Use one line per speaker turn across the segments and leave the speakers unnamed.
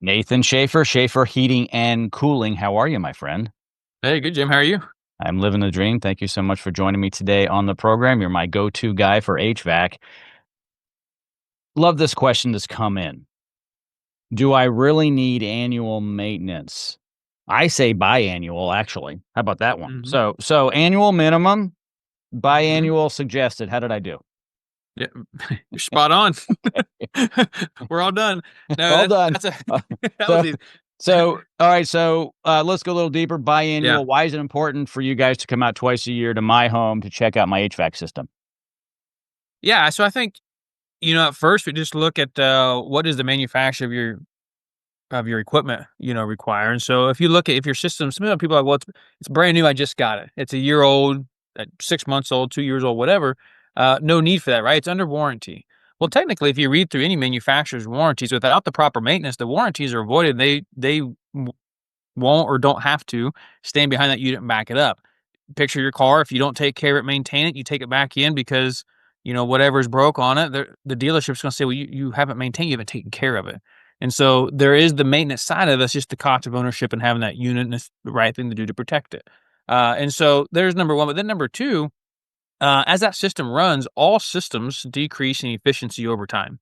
Nathan Schaefer, Schaefer Heating and Cooling. How are you, my friend?
Hey, good, Jim. How are you?
I'm living the dream. Thank you so much for joining me today on the program. You're my go-to guy for HVAC. Love this question that's come in. Do I really need annual maintenance? I say biannual, actually. How about that one?
hmm
So annual minimum,
hmm
biannual suggested. How did I do?
Yeah, you're spot on. We're all done. No,
All done.
that's a
Uh,
that was
so,
easy.
all right. So, let's go a little deeper.
Yeah,
Biannual. Why is it important for you guys to come out twice a year to my home to check out my HVAC system?
yeah. So I think at first we just look at what does the manufacturer of your equipment require, and so if your system, some people are like, well, it's brand new. I just got it. It's a year old, 6 months old, 2 years old, whatever. No need for that, right? It's under warranty. Well, technically, if you read through any manufacturer's warranties, without the proper maintenance, the warranties are avoided. They won't or don't have to stand behind that unit and back it up. Picture your car. If you don't take care of it, maintain it, you take it back in because, whatever's broke on it, the dealership's going to say, well, you haven't maintained, you haven't taken care of it. And so there is the maintenance side of this, just the cost of ownership and having that unit, and it's the right thing to do to protect it. And so there's number one. But then number two, as that system runs, all systems decrease in efficiency over time.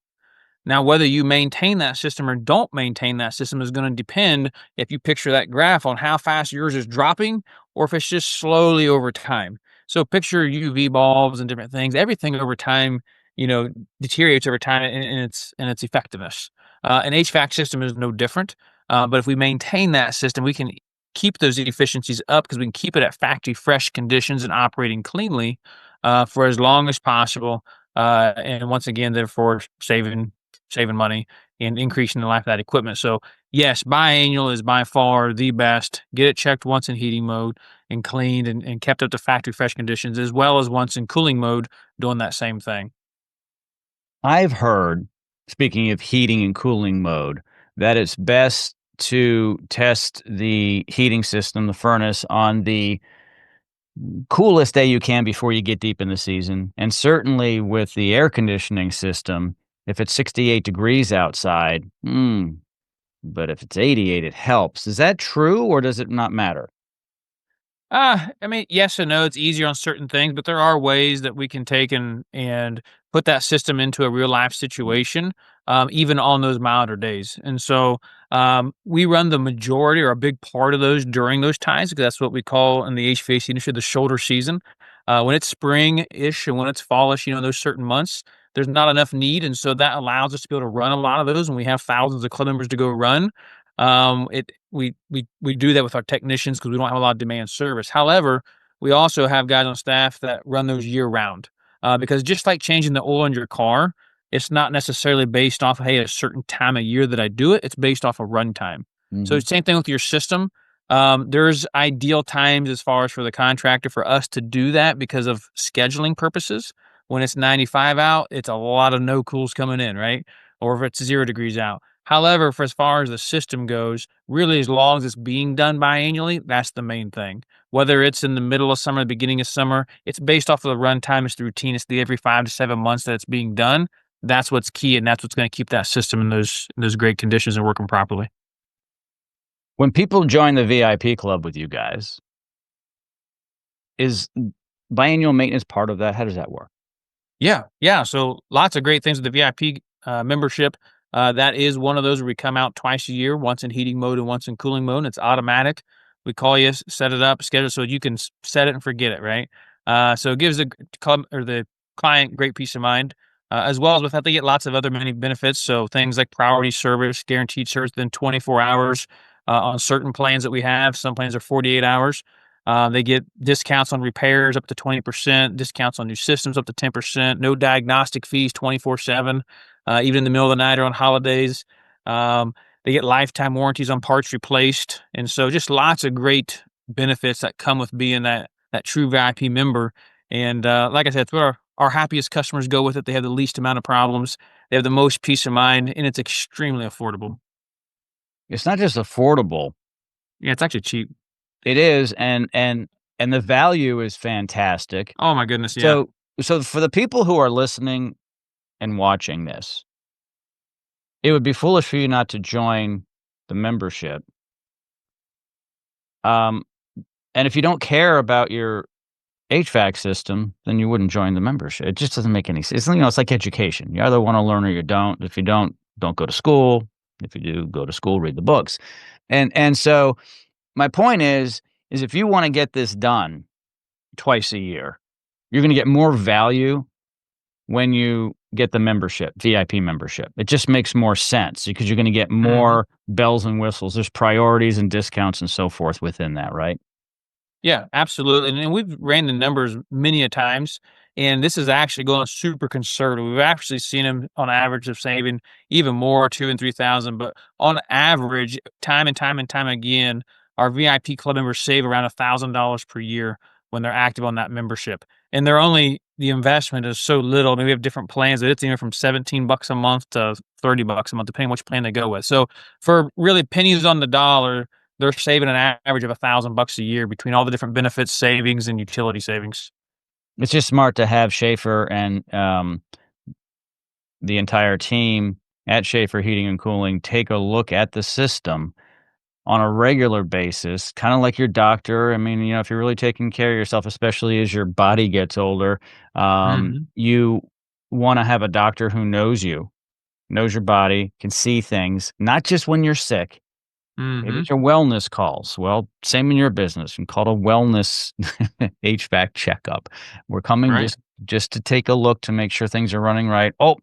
Now, whether you maintain that system or don't maintain that system is going to depend, if you picture that graph, on how fast yours is dropping or if it's just slowly over time. So picture UV bulbs and different things. Everything over time, deteriorates over time in its effectiveness. An HVAC system is no different. But if we maintain that system, we can keep those efficiencies up because we can keep it at factory fresh conditions and operating cleanly for as long as possible. And once again, therefore saving money and increasing the life of that equipment. So yes, biannual is by far the best. Get it checked once in heating mode and cleaned and kept up to factory fresh conditions, as well as once in cooling mode, doing that same thing.
I've heard, speaking of heating and cooling mode, that it's best to test the heating system, the furnace, on the coolest day you can before you get deep in the season. And certainly with the air conditioning system, if it's 68 degrees outside, but if it's 88, it helps. Is that true or does it not matter?
I mean, yes and no. It's easier on certain things, but there are ways that we can take and put that system into a real life situation, even on those milder days. And so we run the majority or a big part of those during those times because that's what we call in the HVAC industry the shoulder season. When it's spring ish and when it's fallish, those certain months, there's not enough need, and so that allows us to be able to run a lot of those, and we have thousands of club members to go run. It we do that with our technicians because we don't have a lot of demand service. However, we also have guys on staff that run those year round, because just like changing the oil in your car, it's not necessarily based off of, hey, a certain time of year that I do it. It's based off of runtime. So
Mhm.
same thing with your system. There's ideal times as far as for the contractor for us to do that because of scheduling purposes. When it's 95 out, it's a lot of no cools coming in, right? Or if it's 0 degrees out. However, for as far as the system goes, really as long as it's being done biannually, that's the main thing. Whether it's in the middle of summer, the beginning of summer, it's based off of the runtime, it's the routine, it's the every 5 to 7 months that it's being done. That's what's key, and that's what's going to keep that system in those great conditions and working properly.
When people join the VIP club with you guys, is biannual maintenance part of that? How does that work?
Yeah, yeah. So lots of great things with the VIP membership. That is one of those where we come out twice a year, once in heating mode and once in cooling mode. And it's automatic. We call you, set it up, schedule so you can set it and forget it, right? So it gives the client great peace of mind, as well as with that they get lots of other many benefits. So things like priority service, guaranteed service within 24 hours on certain plans that we have. Some plans are 48 hours. They get discounts on repairs up to 20%, discounts on new systems up to 10%, no diagnostic fees 24/7, even in the middle of the night or on holidays. Um, they get lifetime warranties on parts replaced. And so just lots of great benefits that come with being that true VIP member. And like I said, it's what our happiest customers go with it. They have the least amount of problems. They have the most peace of mind, and it's extremely affordable.
It's not just affordable.
Yeah, it's actually cheap.
It is, and the value is fantastic.
Oh my goodness, yeah.
So for the people who are listening and watching this, it would be foolish for you not to join the membership. Um, and if you don't care about your HVAC system, then you wouldn't join the membership. It just doesn't make any sense. It's like education. You either wanna learn or you don't. If you don't go to school. If you do, go to school, read the books. So my point is if you wanna get this done twice a year, you're gonna get more value when you get the membership, VIP membership. It just makes more sense because you're gonna get
Mhm.
more bells and whistles. There's priorities and discounts and so forth within that, right?
Yeah, absolutely, and we've ran the numbers many a times, and this is actually going super conservative. We've actually seen them on average of saving even more, 2 and 3,000, but on average, time and time and time again, our VIP club members save around $1,000 per year when they're active on that membership, and they're only the investment is so little. I mean, we have different plans that it's anywhere from $17 a month to $30 a month, depending which plan they go with. So, for really pennies on the dollar, they're saving an average of $1,000 a year between all the different benefits, savings, and utility savings.
It's just smart to have Schaefer and, the entire team at Schaefer Heating and Cooling take a look at the system on a regular basis, kinda like your doctor. I mean, if you're really taking care of yourself, especially as your body gets older,
Mhm.
you wanna have a doctor who knows you, knows your body, can see things, not just when you're sick. Maybe
Mhm.
it's your wellness calls. Well, same in your business and called a wellness HVAC checkup. We're coming
Right.
just to take a look to make sure things are running right. Oh,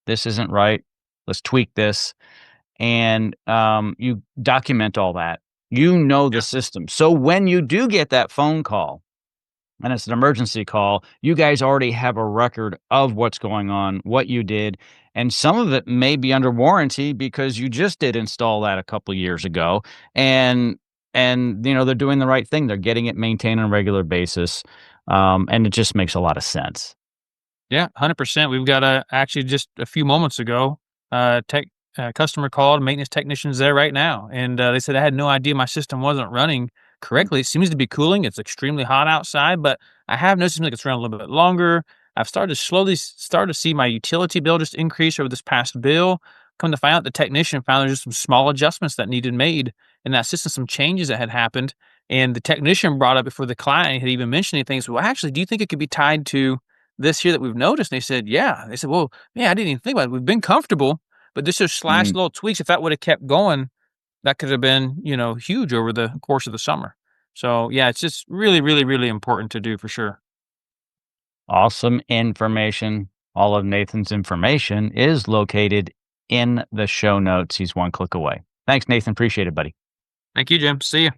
this isn't right. Let's tweak this. And you document all that. You know the
Yeah.
system. So when you do get that phone call, and it's an emergency call, you guys already have a record of what's going on, what you did, and some of it may be under warranty because you just did install that a couple years ago, and they're doing the right thing. They're getting it maintained on a regular basis, and it just makes a lot of sense.
Yeah, 100%. We've got a actually just a few moments ago, tech customer called, maintenance technicians there right now, and they said I had no idea my system wasn't running correctly. It seems to be cooling. It's extremely hot outside, but I have noticed like it's running a little bit longer. I've started to start to see my utility bill just increase over this past bill. Come to find out, the technician found there's just some small adjustments that needed made in that system, some changes that had happened, and the technician brought up before the client had even mentioned anything. So, well, actually, do you think it could be tied to this here that we've noticed? And they said, yeah. They said, well, yeah, I didn't even think about it. We've been comfortable, but this just slash
Mm,
little tweaks. If that would have kept going, that could have been, huge over the course of the summer. So yeah, it's just really, really, really important to do for sure.
awesome information. All of Nathan's information is located in the show notes. He's one click away. Thanks, Nathan. Appreciate it, buddy.
Thank you, Jim. See you.